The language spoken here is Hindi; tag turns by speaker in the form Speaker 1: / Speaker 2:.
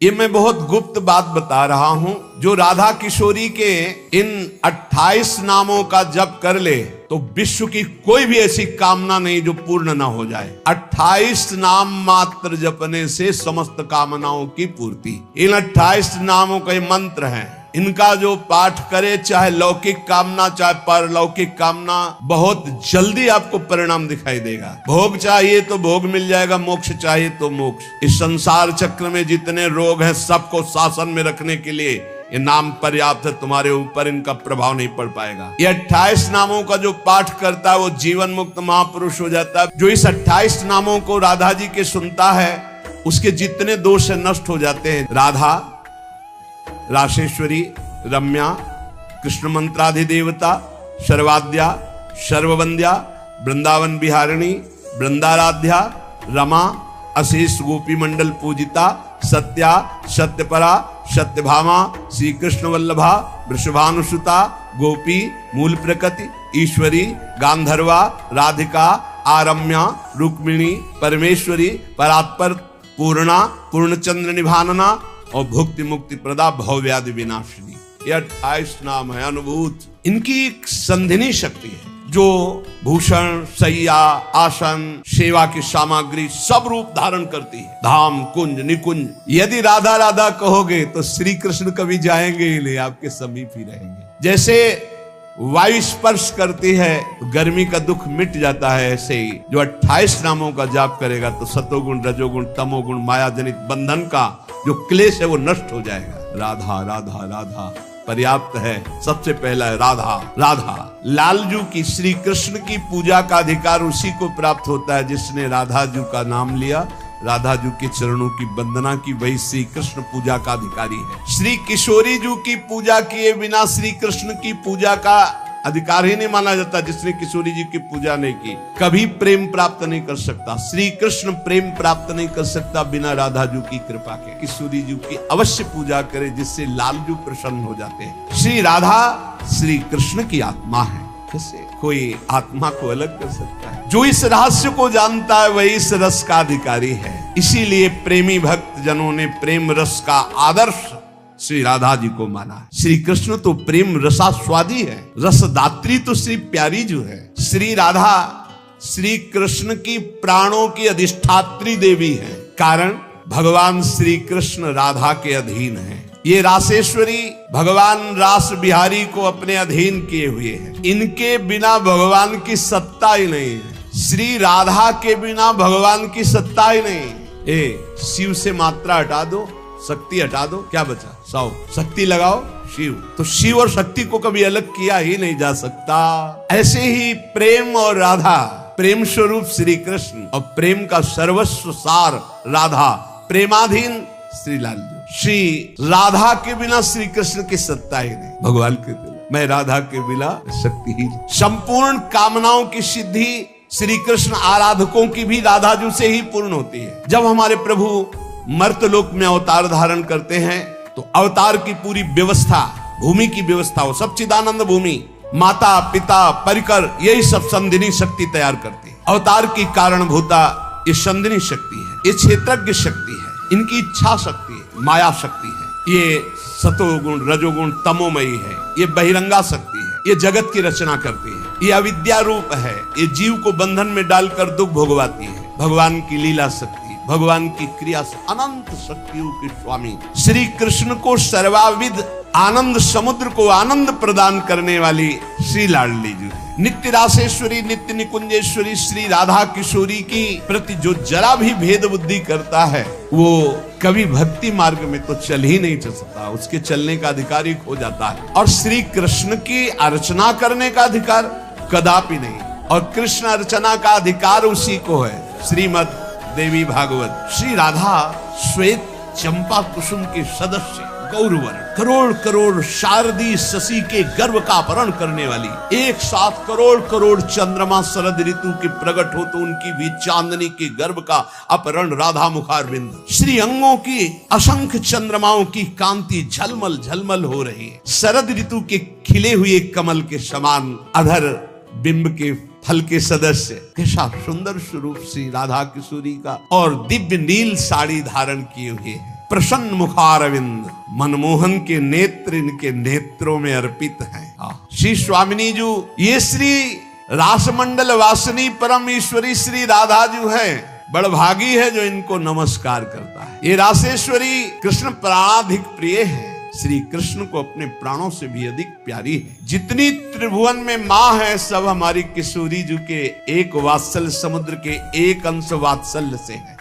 Speaker 1: ये मैं बहुत गुप्त बात बता रहा हूं। जो राधा किशोरी के इन 28 नामों का जप कर ले तो विश्व की कोई भी ऐसी कामना नहीं जो पूर्ण ना हो जाए। 28 नाम मात्र जपने से समस्त कामनाओं की पूर्ति। इन 28 नामों का मंत्र है। इनका जो पाठ करे, चाहे लौकिक कामना चाहे परलौकिक कामना, बहुत जल्दी आपको परिणाम दिखाई देगा। भोग चाहिए तो भोग मिल जाएगा, मोक्ष चाहिए तो मोक्ष। इस संसार चक्र में जितने रोग हैं सबको शासन में रखने के लिए ये नाम पर्याप्त है। तुम्हारे ऊपर इनका प्रभाव नहीं पड़ पाएगा। ये 28 नामों का जो पाठ करता है वो जीवन मुक्त महापुरुष हो जाता है। जो इस 28 नामों को राधा जी के सुनता है उसके जितने दोष नष्ट हो जाते हैं। राधा, राशेश्वरी, रम्या, कृष्ण मंत्राधिदेवता, सर्वाद्या, सर्ववंद्या, वृंदावन बिहारिणी, वृंदाराध्या, रमा, अशेष गोपी मंडल पूजिता, सत्या, सत्यपरा, सत्यभामा, श्री कृष्ण वल्लभा, वृषभानुसुता, गोपी, मूल प्रकृति, ईश्वरी, गांधर्वा, राधिका, आरम्या, रुक्मिणी, परमेश्वरी, परात्पर, पूर्णा, पूर्णचंद्र निभानना और भुक्ति मुक्ति प्रदा, भवव्याधि विनाशिनी। ये 28 नाम है अनुभूत। इनकी एक संधिनी शक्ति है जो भूषण, सैया, आसन, सेवा की सामग्री सब रूप धारण करती है। धाम, कुंज, निकुंज। यदि राधा राधा कहोगे तो श्री कृष्ण कभी जाएंगे ही नहीं, आपके समीप ही रहेंगे। जैसे वायु स्पर्श करती है तो गर्मी का दुख मिट जाता है, ऐसे ही जो 28 नामों का जाप करेगा तो सतोगुण, रजोगुण, तमोगुण, माया जनित बंधन का जो क्लेश है वो नष्ट हो जाएगा। राधा राधा राधा पर्याप्त है। सबसे पहला है राधा राधा। लालजू की, श्री कृष्ण की पूजा का अधिकार उसी को प्राप्त होता है जिसने राधा जू का नाम लिया, राधा जू के चरणों की वंदना की, वही श्री कृष्ण पूजा का अधिकारी है। श्री किशोरी जू की पूजा किए बिना श्री कृष्ण की पूजा का अधिकार ही नहीं माना जाता। जिसने किशोरी जी की पूजा नहीं की कभी प्रेम प्राप्त नहीं कर सकता। श्री कृष्ण प्रेम प्राप्त नहीं कर सकता बिना राधा जू की कृपा के। किशोरी जी की अवश्य पूजा करे जिससे लालजू प्रसन्न हो जाते हैं। श्री राधा श्री कृष्ण की आत्मा है। कैसे कोई आत्मा को अलग कर सकता है? जो इस रहस्य को जानता है वही इस रस का अधिकारी है। इसीलिए प्रेमी भक्त जनों ने प्रेम रस का आदर्श श्री राधा जी को माना। श्री कृष्ण तो प्रेम रसास्वादी है, रसदात्री तो श्री प्यारी जो है। श्री राधा श्री कृष्ण की प्राणों की अधिष्ठात्री देवी है। कारण भगवान श्री कृष्ण राधा के अधीन है। ये रासेश्वरी भगवान रास बिहारी को अपने अधीन किए हुए हैं। इनके बिना भगवान की सत्ता ही नहीं है। श्री राधा के बिना भगवान की सत्ता ही नहीं। शिव से मात्रा हटा दो, शक्ति हटा दो, क्या बचा? 100। शक्ति लगाओ शिव। तो शिव और शक्ति को कभी अलग किया ही नहीं जा सकता। ऐसे ही प्रेम और राधा, प्रेम स्वरूप श्री कृष्ण और प्रेम का सर्वस्व सार राधा, प्रेमाधीन श्री लालजू। श्री राधा के बिना श्री कृष्ण की सत्ता ही नहीं। भगवान के बिना मैं राधा के बिना शक्तिहीन। संपूर्ण कामनाओं की सिद्धि श्री कृष्ण आराधकों की भी राधा जू से ही पूर्ण होती है। जब हमारे प्रभु मर्तलोक में अवतार धारण करते हैं तो अवतार की पूरी व्यवस्था, भूमि की व्यवस्था हो, सच्चिदानंद भूमि, माता पिता परिकर, यही सब संधिनी शक्ति तैयार करती है। अवतार की कारणभूता ये संधिनी शक्ति है, ये क्षेत्रज्ञ शक्ति है, इनकी इच्छा शक्ति है, माया शक्ति है, ये सतोगुण रजोगुण तमोमयी है, ये बहिरंगा शक्ति है, ये जगत की रचना करती है, ये अविद्या रूप है, ये जीव को बंधन में डालकर दुख भोगवाती है। भगवान की लीला शक्ति, भगवान की क्रिया से अनंत शक्तियों के स्वामी श्री कृष्ण को सर्वाविद आनंद समुद्र को आनंद प्रदान करने वाली श्री लाडली जी है। नित्य रासेश्वरी, नित्य निकुंजेश्वरी श्री राधा किशोरी की प्रति जो जरा भी भेद बुद्धि करता है वो कभी भक्ति मार्ग में तो चल ही नहीं सकता। उसके चलने का अधिकार ही खो जाता है। और श्री कृष्ण की अर्चना करने का अधिकार कदापि नहीं। और कृष्ण अर्चना का अधिकार उसी को है। श्रीमद देवी भागवत। श्री राधा श्वेत चंपा कुसुम के सदस्य गौरवर, करोड़ करोड़ शारदी शशि के गर्भ का अपहरण करने वाली, एक साथ करोड़ करोड़ चंद्रमा शरद ऋतु के प्रकट हो तो उनकी भी चांदनी के गर्भ का अपहरण राधा मुखारविंद। श्री अंगों की असंख्य चंद्रमाओं की कांति झलमल झलमल हो रही है। शरद ऋतु के खिले हुए कमल के समान अधर बिंब के फल के सदस्य। कैसा सुंदर स्वरूप श्री राधा किशोरी का। और दिव्य नील साड़ी धारण किए हुए हैं। प्रसन्न मुखारविंद, मनमोहन के नेत्र इनके नेत्रों में अर्पित हैं। श्री स्वामिनी जी ये श्री रासमंडल वासिनी परम ईश्वरी श्री राधा जी है, बड़भागी है जो इनको नमस्कार करता है। ये रासेश्वरी कृष्ण प्राणाधिक प्रिय है, श्री कृष्ण को अपने प्राणों से भी अधिक प्यारी है। जितनी त्रिभुवन में माँ है सब हमारी किशोरी जी के एक वात्सल्य समुद्र के एक अंश वात्सल्य से है।